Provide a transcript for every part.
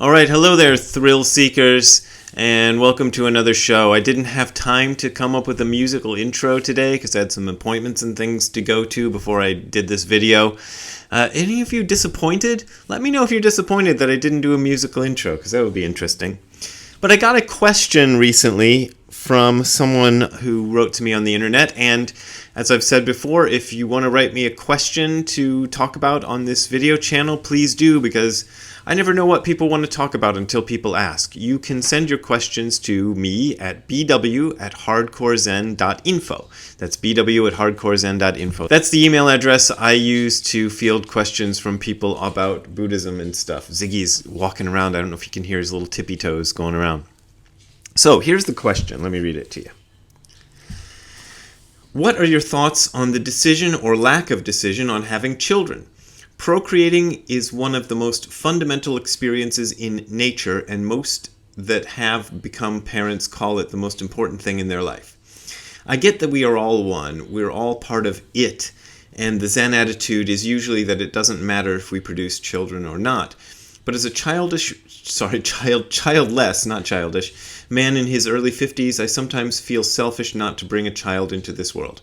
All right, hello there, thrill seekers, and welcome to another show. I didn't have time to come up with a musical intro today because I had some appointments and things to go to before I did this video. Any of you disappointed? Let me know if you're disappointed that I didn't do a musical intro, because that would be interesting. But I got a question recently from someone who wrote to me on the internet, and as I've said before, if you want to write me a question to talk about on this video channel, please do, because I never know what people want to talk about until people ask. You can send your questions to me at bw@hardcorezen.info. That's bw@hardcorezen.info. That's the email address I use to field questions from people about Buddhism and stuff. Ziggy's walking around. I don't know if you can hear his little tippy toes going around. So here's the question. Let me read it to you. What are your thoughts on the decision or lack of decision on having children? Procreating is one of the most fundamental experiences in nature, and most that have become parents call it the most important thing in their life. I get that we are all one. We're all part of it, and the Zen attitude is usually that it doesn't matter if we produce children or not. But as a childless, not childish, man in his early 50s, I sometimes feel selfish not to bring a child into this world.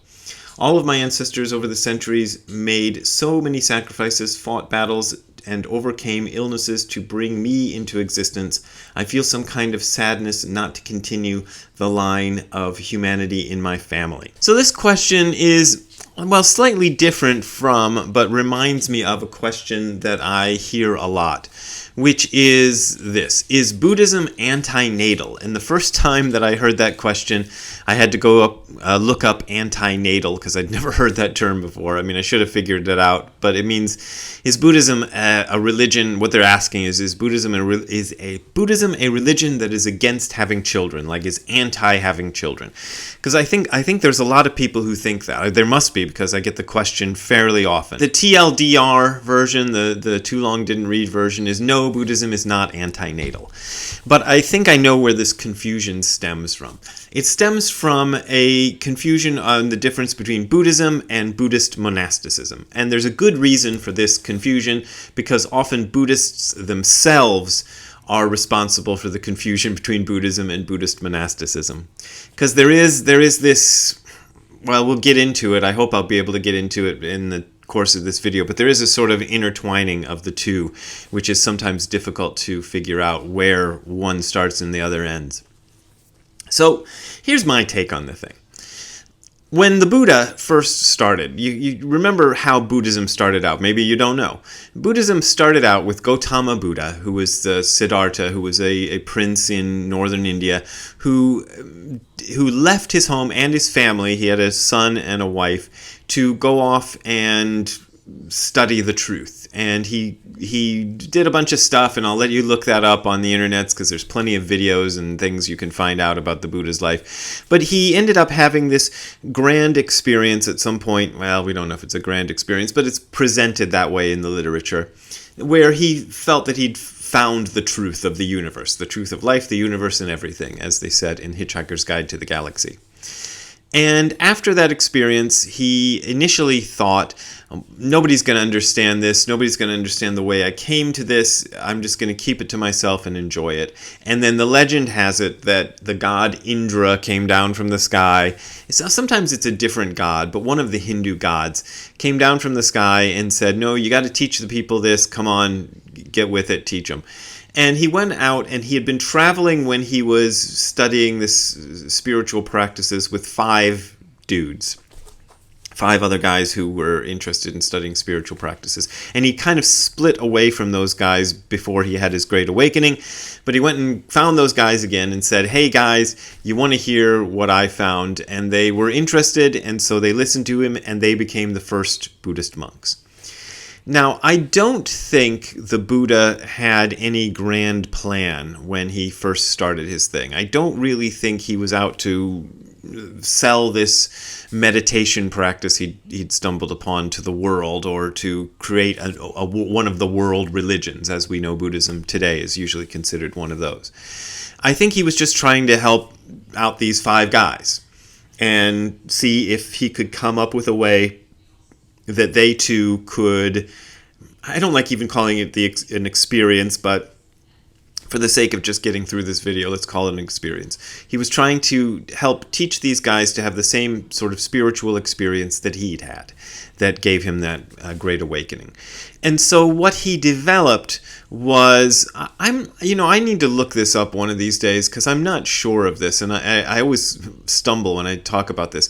All of my ancestors over the centuries made so many sacrifices, fought battles, and overcame illnesses to bring me into existence. I feel some kind of sadness not to continue the line of humanity in my family. So this question is, well, slightly different from, but reminds me of a question that I hear a lot, which is this: is Buddhism anti-natal? And the first time that I heard that question, I had to go look up anti-natal because I'd never heard that term before. I mean, I should have figured it out, but it means, is Buddhism a religion? What they're asking is Buddhism a religion that is against having children, like is anti-having children? Because I think there's a lot of people who think that. There must be, because I get the question fairly often. The TLDR version, the too long didn't read version, is no, Buddhism is not anti-natal. But I think I know where this confusion stems from. It stems from a confusion on the difference between Buddhism and Buddhist monasticism. And there's a good reason for this confusion, because often Buddhists themselves are responsible for the confusion between Buddhism and Buddhist monasticism. Because there is this, well, we'll get into it. I hope I'll be able to get into it in the course of this video, but there is a sort of intertwining of the two, which is sometimes difficult to figure out where one starts and the other ends. So here's my take on the thing. When the Buddha first started, you remember how Buddhism started out. Maybe you don't know. Buddhism started out with Gautama Buddha, who was Siddhartha, who was a prince in northern India, who left his home and his family. He had a son and a wife, to go off and study the truth. And he did a bunch of stuff, and I'll let you look that up on the internet because there's plenty of videos and things you can find out about the Buddha's life. But he ended up having this grand experience at some point. Well, we don't know if it's a grand experience, but it's presented that way in the literature, where he felt that he'd found the truth of the universe, the truth of life, the universe, and everything, as they said in Hitchhiker's Guide to the Galaxy. And after that experience, he initially thought, nobody's going to understand this. Nobody's going to understand the way I came to this. I'm just going to keep it to myself and enjoy it. And then the legend has it that the god Indra came down from the sky. Sometimes it's a different god, but one of the Hindu gods came down from the sky and said, no, you got to teach the people this. Come on, get with it, teach them. And he went out, and he had been traveling when he was studying this spiritual practices with 5 dudes. 5 other guys who were interested in studying spiritual practices. And he kind of split away from those guys before he had his great awakening. But he went and found those guys again and said, hey guys, you want to hear what I found? And they were interested, and so they listened to him, and they became the first Buddhist monks. Now, I don't think the Buddha had any grand plan when he first started his thing. I don't really think he was out to sell this meditation practice he'd stumbled upon to the world, or to create one of the world religions, as we know Buddhism today is usually considered one of those. I think he was just trying to help out these 5 guys and see if he could come up with a way that they too could, I don't like even calling it an experience, but for the sake of just getting through this video, let's call it an experience. He was trying to help teach these guys to have the same sort of spiritual experience that he'd had, that gave him that great awakening. And so what he developed was, I need to look this up one of these days because I'm not sure of this, and I always stumble when I talk about this.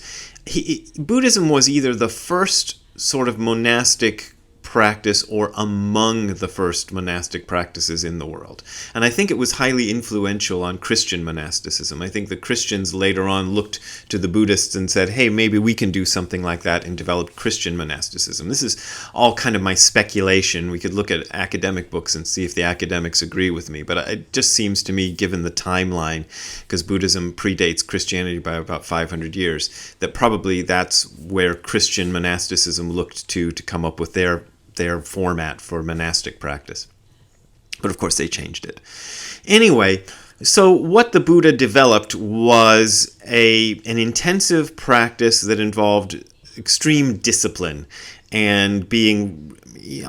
Buddhism was either the first sort of monastic practice or among the first monastic practices in the world. And I think it was highly influential on Christian monasticism. I think the Christians later on looked to the Buddhists and said, hey, maybe we can do something like that, and developed Christian monasticism. This is all kind of my speculation. We could look at academic books and see if the academics agree with me. But it just seems to me, given the timeline, because Buddhism predates Christianity by about 500 years, that probably that's where Christian monasticism looked to come up with their format for monastic practice. But of course they changed it. Anyway, so what the Buddha developed was an intensive practice that involved extreme discipline and being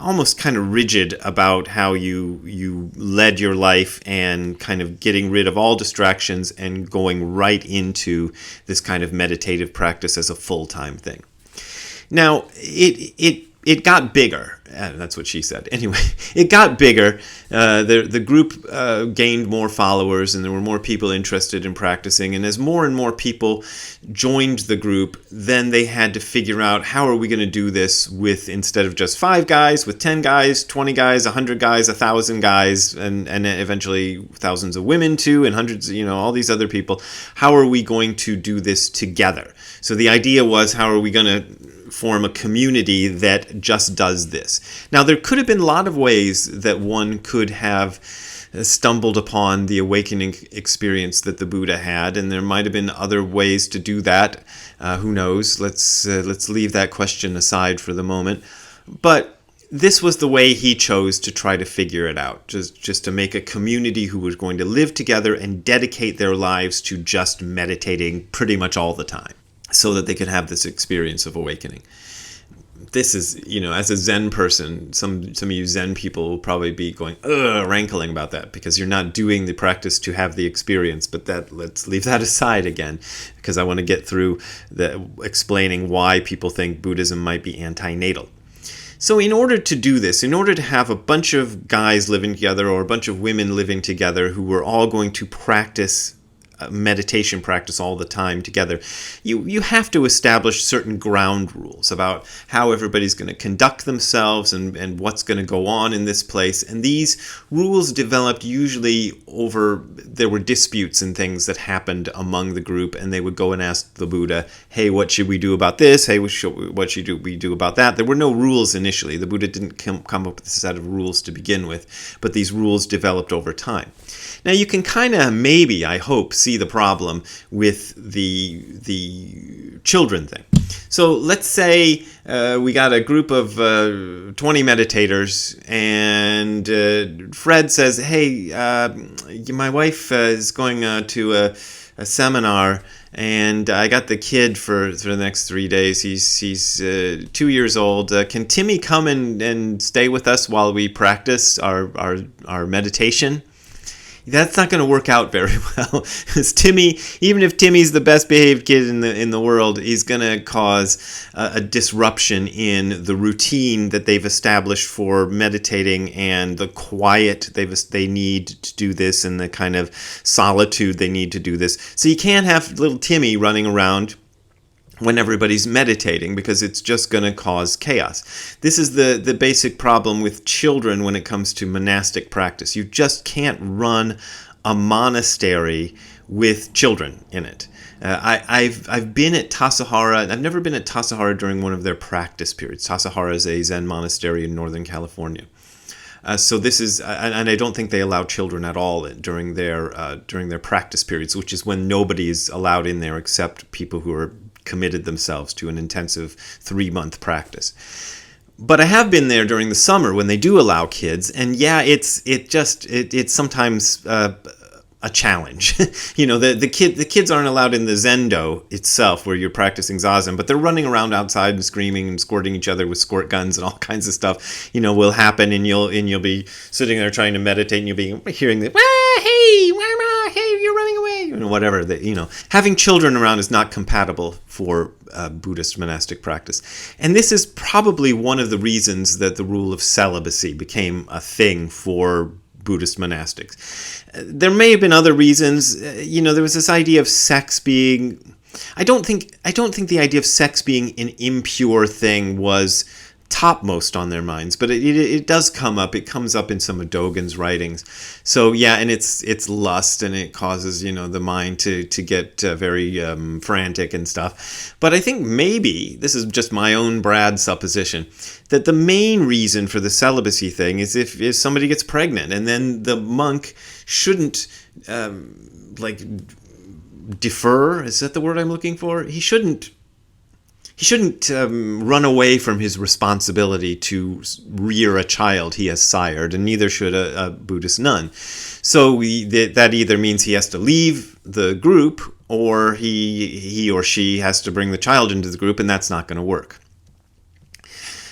almost kind of rigid about how you led your life, and kind of getting rid of all distractions and going right into this kind of meditative practice as a full-time thing. Now, it got bigger. That's what she said. Anyway, it got bigger. The group gained more followers, and there were more people interested in practicing. And as more and more people joined the group, then they had to figure out, how are we going to do this with, instead of just 5 guys, with 10 guys, 20 guys, 100 guys, 1,000 guys, and eventually thousands of women too, and hundreds, all these other people. How are we going to do this together? So the idea was, how are we going to form a community that just does this? Now, there could have been a lot of ways that one could have stumbled upon the awakening experience that the Buddha had, and there might have been other ways to do that. Who knows? Let's leave that question aside for the moment. But this was the way he chose to try to figure it out, just to make a community who was going to live together and dedicate their lives to just meditating pretty much all the time, so that they could have this experience of awakening. This is, as a Zen person, some of you Zen people will probably be going, rankling about that, because you're not doing the practice to have the experience. But let's leave that aside again, because I want to get through explaining why people think Buddhism might be anti-natal. So in order to do this, in order to have a bunch of guys living together or a bunch of women living together who were all going to practice meditation practice all the time together, you have to establish certain ground rules about how everybody's going to conduct themselves and what's going to go on in this place. And these rules developed usually there were disputes and things that happened among the group, and they would go and ask the Buddha, hey, what should we do about this? Hey, what should we do about that? There were no rules initially. The Buddha didn't come up with a set of rules to begin with, but these rules developed over time. Now, you can kind of, maybe, I hope, see the problem with the children thing. So let's say we got a group of 20 meditators, and Fred says, hey, my wife is going to a seminar, and I got the kid for the next 3 days. He's 2 years old. Can Timmy come and stay with us while we practice our meditation? That's not going to work out very well. Because Timmy, even if Timmy's the best behaved kid in the world, he's going to cause a disruption in the routine that they've established for meditating, and the quiet they need to do this, and the kind of solitude they need to do this. So you can't have little Timmy running around when everybody's meditating, because it's just going to cause chaos. This is the basic problem with children when it comes to monastic practice. You just can't run a monastery with children in it. I've been at Tassajara. I've never been at Tassajara during one of their practice periods. Tassajara is a Zen monastery in Northern California. So this is, and I don't think they allow children at all during their practice periods, which is when nobody is allowed in there except people who are committed themselves to an intensive 3-month practice. But I have been there during the summer when they do allow kids, and yeah, it's sometimes a challenge. The kids aren't allowed in the zendo itself where you're practicing zazen, but they're running around outside and screaming and squirting each other with squirt guns and all kinds of stuff. Will happen, and you'll be sitting there trying to meditate, and you'll be hearing the hey, you're running away, whatever. Having children around is not compatible for Buddhist monastic practice, and this is probably one of the reasons that the rule of celibacy became a thing for Buddhist monastics. There may have been other reasons. There was this idea of sex being. I don't think the idea of sex being an impure thing was topmost on their minds, but it does come up. It comes up in some of Dogen's writings. So yeah, and it's lust, and it causes the mind to get very frantic and stuff. But I think maybe this is just my own Brad supposition that the main reason for the celibacy thing is if somebody gets pregnant, and then the monk shouldn't defer. Is that the word I'm looking for? He shouldn't run away from his responsibility to rear a child he has sired, and neither should a Buddhist nun. So that either means he has to leave the group, or he or she has to bring the child into the group, and that's not going to work.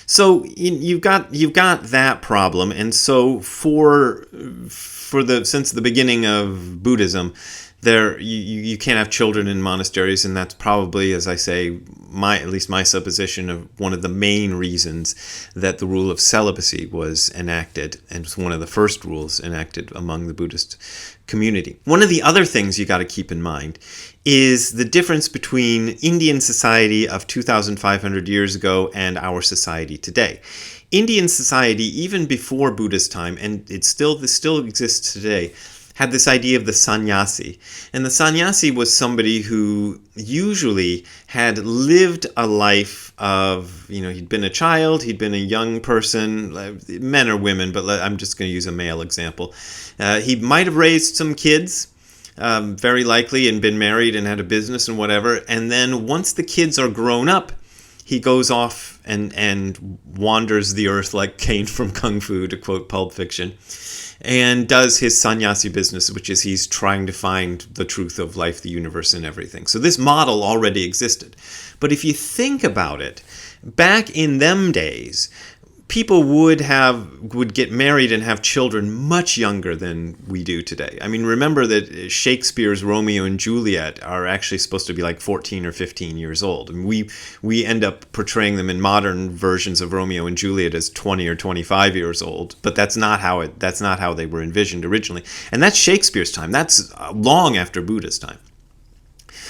So you've got that problem, and so since the beginning of Buddhism, you can't have children in monasteries, and that's probably, as I say, at least my supposition of one of the main reasons that the rule of celibacy was enacted, and was one of the first rules enacted among the Buddhist community. One of the other things you got to keep in mind is the difference between Indian society of 2,500 years ago and our society today. Indian society, even before Buddha's time, and this still exists today, had this idea of the sannyasi. And the sannyasi was somebody who usually had lived a life of, he'd been a child, he'd been a young person, men or women, but I'm just going to use a male example. He might have raised some kids, very likely, and been married and had a business and whatever. And then once the kids are grown up, he goes off and wanders the earth like Kane from Kung Fu, to quote Pulp Fiction, and does his sannyasi business, which is he's trying to find the truth of life, the universe, and everything. So this model already existed. But if you think about it, back in them days, people would get married and have children much younger than we do today. I mean, remember that Shakespeare's Romeo and Juliet are actually supposed to be like 14 or 15 years old. And we end up portraying them in modern versions of Romeo and Juliet as 20 or 25 years old, but that's not how they were envisioned originally. And that's Shakespeare's time. That's long after Buddha's time.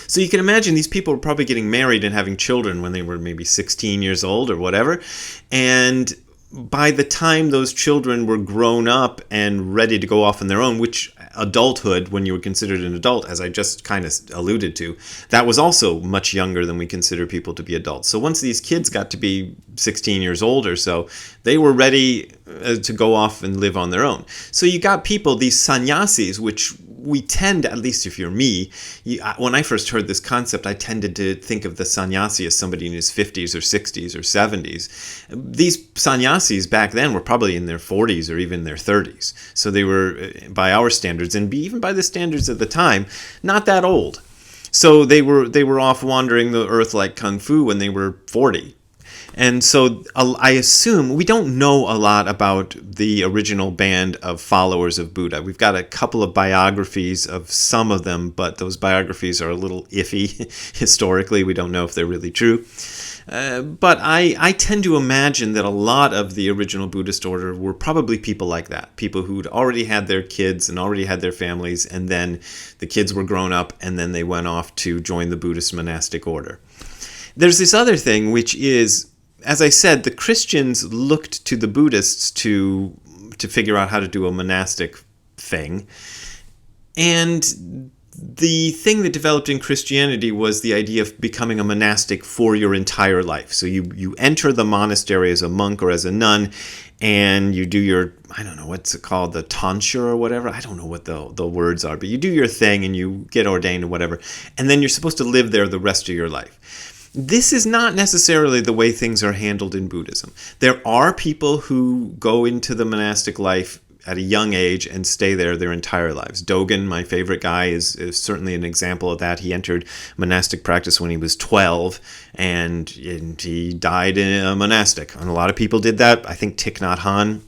So you can imagine these people were probably getting married and having children when they were maybe 16 years old or whatever. And by the time those children were grown up and ready to go off on their own, which adulthood, when you were considered an adult, as I just kind of alluded to, that was also much younger than we consider people to be adults. So once these kids got to be 16 years old or so, they were ready to go off and live on their own. So you got people, these sannyasis, which we tend, at least if you're me, when I first heard this concept, I tended to think of the sannyasi as somebody in his 50s or 60s or 70s. These sannyasis back then were probably in their 40s or even their 30s. So they were, by our standards, and even by the standards of the time, not that old. So they were off wandering the earth like Kung Fu when they were 40. And so I assume we don't know a lot about the original band of followers of Buddha. We've got a couple of biographies of some of them, but those biographies are a little iffy historically. We don't know if they're really true. But I tend to imagine that a lot of the original Buddhist order were probably people like that, people who'd already had their kids and already had their families, and then the kids were grown up, and then they went off to join the Buddhist monastic order. There's this other thing, which is, as I said, the Christians looked to the Buddhists to figure out how to do a monastic thing. And the thing that developed in Christianity was the idea of becoming a monastic for your entire life. So you enter the monastery as a monk or as a nun, and you do your, I don't know, what's it called, the tonsure or whatever? I don't know what the words are, but you do your thing and you get ordained or whatever. And then you're supposed to live there the rest of your life. This is not necessarily the way things are handled in Buddhism. There are people who go into the monastic life at a young age and stay there their entire lives. Dogen, my favorite guy, is certainly an example of that. He entered monastic practice when he was 12, and he died in a monastic. And a lot of people did that. I think Thich Nhat Hanh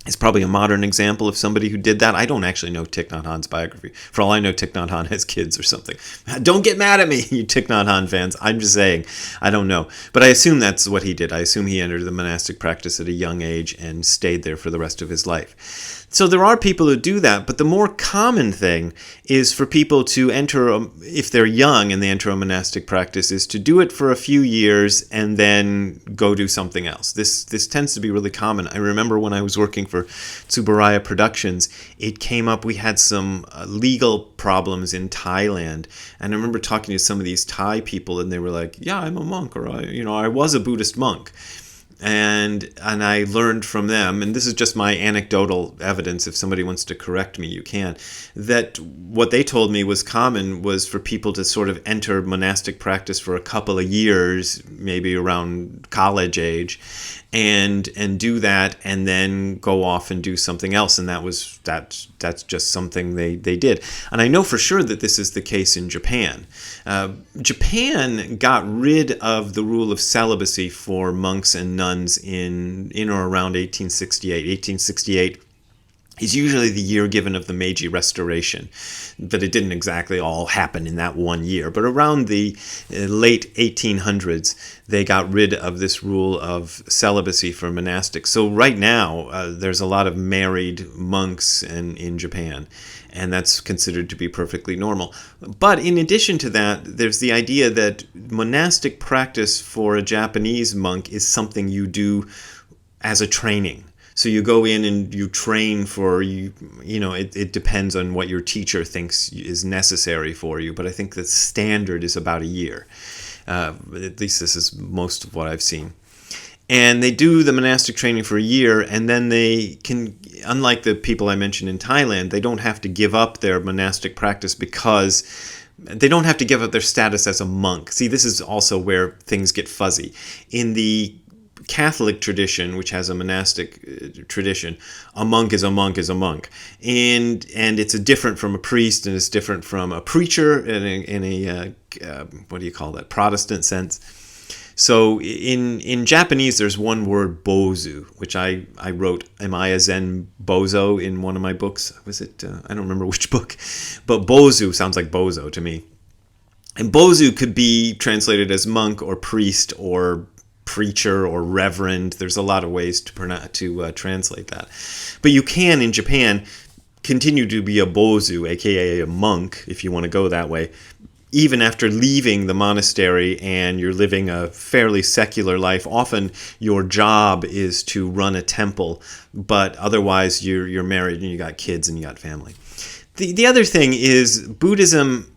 is probably a modern example of somebody who did that. I don't actually know Thich Nhat Hanh's biography. For all I know, Thich Nhat Hanh has kids or something. Don't get mad at me, you Thich Nhat Hanh fans. I'm just saying, I don't know. But I assume that's what he did. I assume he entered the monastic practice at a young age and stayed there for the rest of his life. So there are people who do that, but the more common thing is for people to enter, if they're young and they enter a monastic practice, is to do it for a few years and then go do something else. This tends to be really common. I remember when I was working for Tsuburaya Productions, it came up, we had some legal problems in Thailand, and I remember talking to some of these Thai people, and they were like, yeah, I'm a monk, or I was a Buddhist monk. And I learned from them, and this is just my anecdotal evidence, if somebody wants to correct me, you can, that what they told me was common was for people to sort of enter monastic practice for a couple of years, maybe around college age, and do that, and then go off and do something else. And that's just something they did. And I know for sure that this is the case in Japan. Japan got rid of the rule of celibacy for monks and nuns in or around 1868. 1868 is usually the year given of the Meiji Restoration, but it didn't exactly all happen in that one year. But around the late 1800s, they got rid of this rule of celibacy for monastics. So right now, there's a lot of married monks in Japan, and that's considered to be perfectly normal. But in addition to that, there's the idea that monastic practice for a Japanese monk is something you do as a training. So you go in and you train for, it depends on what your teacher thinks is necessary for you. But I think the standard is about a year. At least this is most of what I've seen. And they do the monastic training for a year, and then they can, unlike the people I mentioned in Thailand, they don't have to give up their monastic practice because they don't have to give up their status as a monk. See, this is also where things get fuzzy. In the Catholic tradition, which has a monastic tradition, a monk is a monk is a monk, and it's different from a priest, and it's different from a preacher in a what do you call that, Protestant sense. So in Japanese, there's one word, bozu, which I wrote, am I a Zen bozo, in one of my books. Was it? I don't remember which book, but bozu sounds like bozo to me. And bozu could be translated as monk or priest or preacher or reverend. There's a lot of ways to translate that. But you can, in Japan, continue to be a bozu, aka a monk, if you want to go that way, even after leaving the monastery and you're living a fairly secular life. Often your job is to run a temple, but otherwise you're married and you got kids and you got family. The other thing is Buddhism.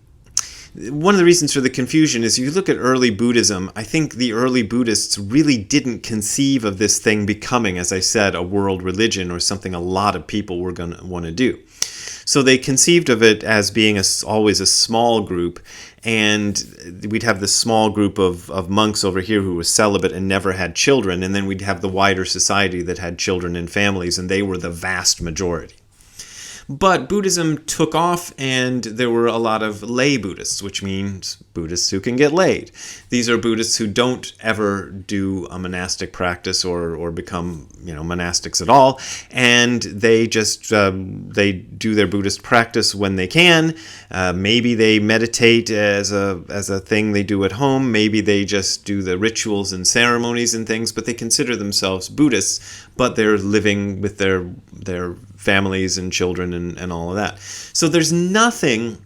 One of the reasons for the confusion is you look at early Buddhism, I think the early Buddhists really didn't conceive of this thing becoming, as I said, a world religion or something a lot of people were going to want to do. So they conceived of it as being always a small group, and we'd have this small group of monks over here who were celibate and never had children, and then we'd have the wider society that had children and families, and they were the vast majority. But Buddhism took off, and there were a lot of lay Buddhists, which means Buddhists who can get laid. These are Buddhists who don't ever do a monastic practice or become, monastics at all, and they just they do their Buddhist practice when they can. Maybe they meditate as a thing they do at home. Maybe they just do the rituals and ceremonies and things, but they consider themselves Buddhists, but they're living with their families and children and all of that. So there's nothing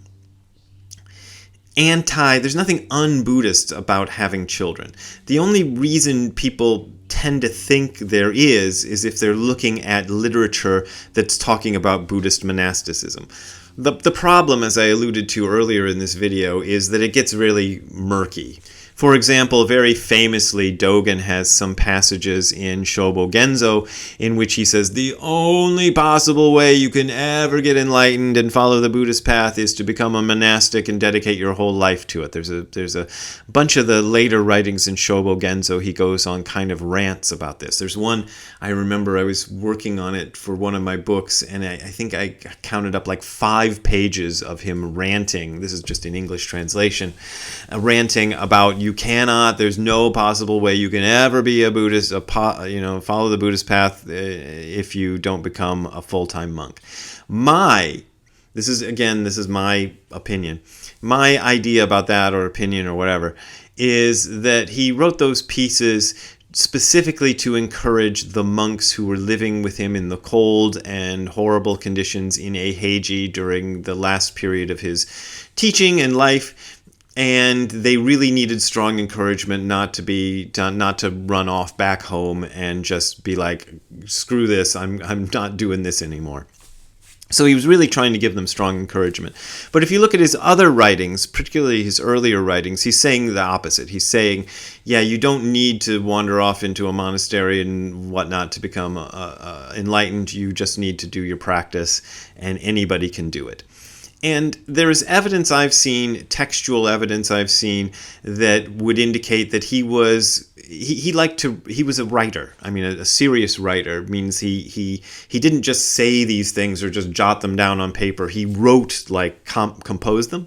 un-Buddhist about having children. The only reason people tend to think there is if they're looking at literature that's talking about Buddhist monasticism. The problem, as I alluded to earlier in this video, is that it gets really murky. For example, very famously, Dogen has some passages in Shobo Genzo in which he says the only possible way you can ever get enlightened and follow the Buddhist path is to become a monastic and dedicate your whole life to it. There's a bunch of the later writings in Shobo Genzo. He goes on kind of rants about this. There's one, I remember I was working on it for one of my books, and I think I counted up like 5 pages of him ranting. This is just in English translation. Ranting about there's no possible way you can ever be a Buddhist, follow the Buddhist path if you don't become a full-time monk. This is my opinion. My idea about that, or opinion, or whatever, is that he wrote those pieces specifically to encourage the monks who were living with him in the cold and horrible conditions in Eiheiji during the last period of his teaching and life. And they really needed strong encouragement not to run off back home and just be like, screw this, I'm not doing this anymore. So he was really trying to give them strong encouragement. But if you look at his other writings, particularly his earlier writings, he's saying the opposite. He's saying, yeah, you don't need to wander off into a monastery and whatnot to become enlightened. You just need to do your practice, and anybody can do it. And there's evidence I've seen, textual evidence I've seen, that would indicate that he was a writer. I mean, a serious writer means he didn't just say these things or just jot them down on paper. He wrote, composed them.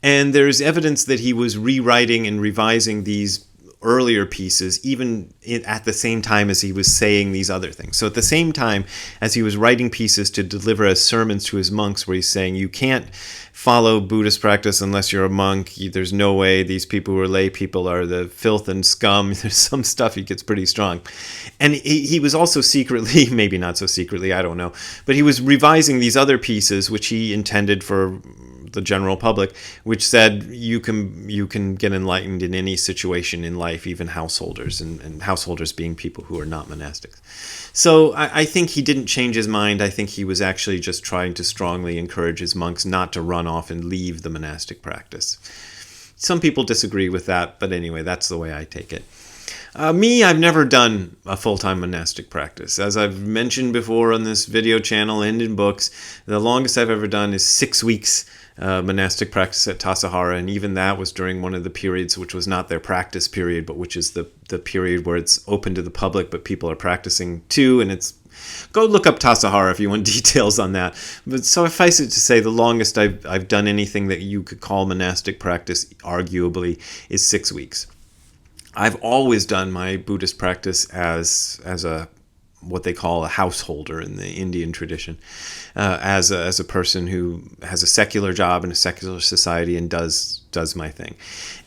And there's evidence that he was rewriting and revising these earlier pieces, even at the same time as he was saying these other things. So at the same time as he was writing pieces to deliver as sermons to his monks, where he's saying, you can't follow Buddhist practice unless you're a monk. There's no way. These people who are lay people are the filth and scum. There's some stuff he gets pretty strong. And he was also secretly, maybe not so secretly, I don't know, but he was revising these other pieces, which he intended for the general public, which said you can get enlightened in any situation in life, even householders, and householders being people who are not monastics. So I think he didn't change his mind. I think he was actually just trying to strongly encourage his monks not to run off and leave the monastic practice. Some people disagree with that, but anyway, that's the way I take it. I've never done a full-time monastic practice. As I've mentioned before on this video channel and in books, the longest I've ever done is 6 weeks monastic practice at Tassajara, and even that was during one of the periods which was not their practice period, but which is the period where it's open to the public, but people are practicing too, and it's go look up Tassajara if you want details on that. But suffice it to say, the longest I've done anything that you could call monastic practice, arguably, is 6 weeks. I've always done my Buddhist practice as a what they call a householder in the Indian tradition, as a person who has a secular job in a secular society and does my thing.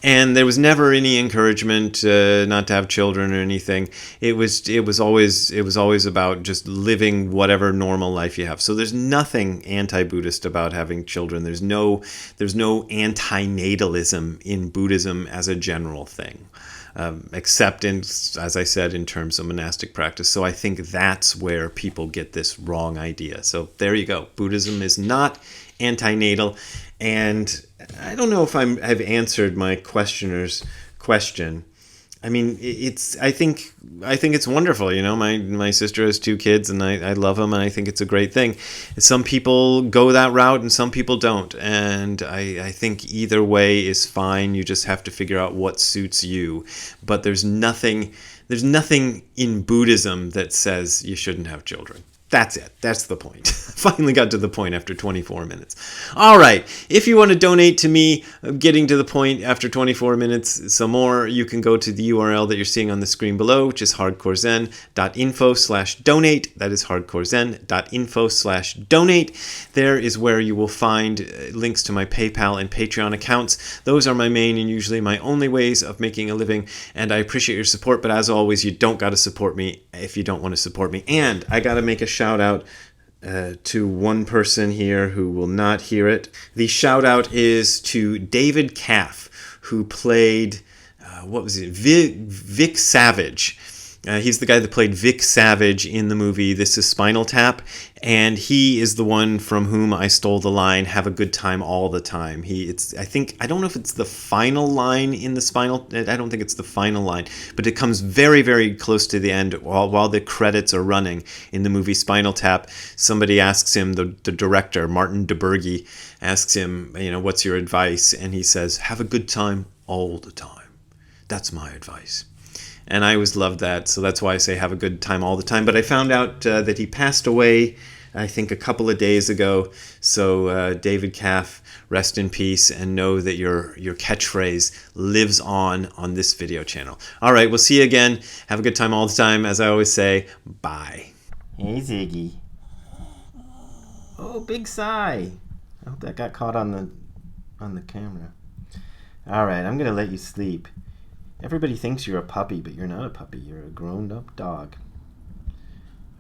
And there was never any encouragement not to have children or anything. It was always about just living whatever normal life you have. So there's nothing anti-Buddhist about having children. There's no anti-natalism in Buddhism as a general thing. Except as I said, in terms of monastic practice. So I think that's where people get this wrong idea. So there you go. Buddhism is not antinatal. And I don't know if I've answered my questioner's question. I mean, I think it's wonderful. You know, my sister has 2 kids, and I love them, and I think it's a great thing. Some people go that route, and some people don't. And I think either way is fine. You just have to figure out what suits you. But there's nothing in Buddhism that says you shouldn't have children. That's it. That's the point. Finally got to the point after 24 minutes. All right. If you want to donate to me getting to the point after 24 minutes some more, you can go to the URL that you're seeing on the screen below, which is hardcorezen.info/donate. That is hardcorezen.info/donate. There is where you will find links to my PayPal and Patreon accounts. Those are my main and usually my only ways of making a living, and I appreciate your support, but as always, you don't got to support me if you don't want to support me. And I got to make a shout out to one person here who will not hear it. The shout out is to David Caff, who played Vic Savage He's the guy that played Vic Savage in the movie This Is Spinal Tap, and he is the one from whom I stole the line, "Have a good time all the time." I don't know if it's the final line in I don't think it's the final line, but it comes very, very close to the end while the credits are running in the movie Spinal Tap. Somebody asks him, the director, Martin DeBurgi, asks him, what's your advice? And he says, "Have a good time all the time. That's my advice." And I always loved that, so that's why I say have a good time all the time. But I found out that he passed away, I think, a couple of days ago. So David Caff, rest in peace, and know that your catchphrase lives on this video channel. All right, we'll see you again. Have a good time all the time. As I always say, bye. Hey, Ziggy. Oh, big sigh. I hope that got caught on the camera. All right, I'm gonna let you sleep. Everybody thinks you're a puppy, but you're not a puppy. You're a grown-up dog.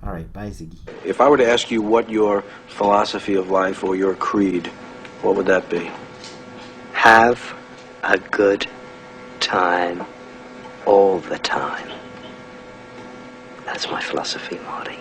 All right, bye, Ziggy. If I were to ask you what your philosophy of life or your creed, what would that be? Have a good time all the time. That's my philosophy, Marty.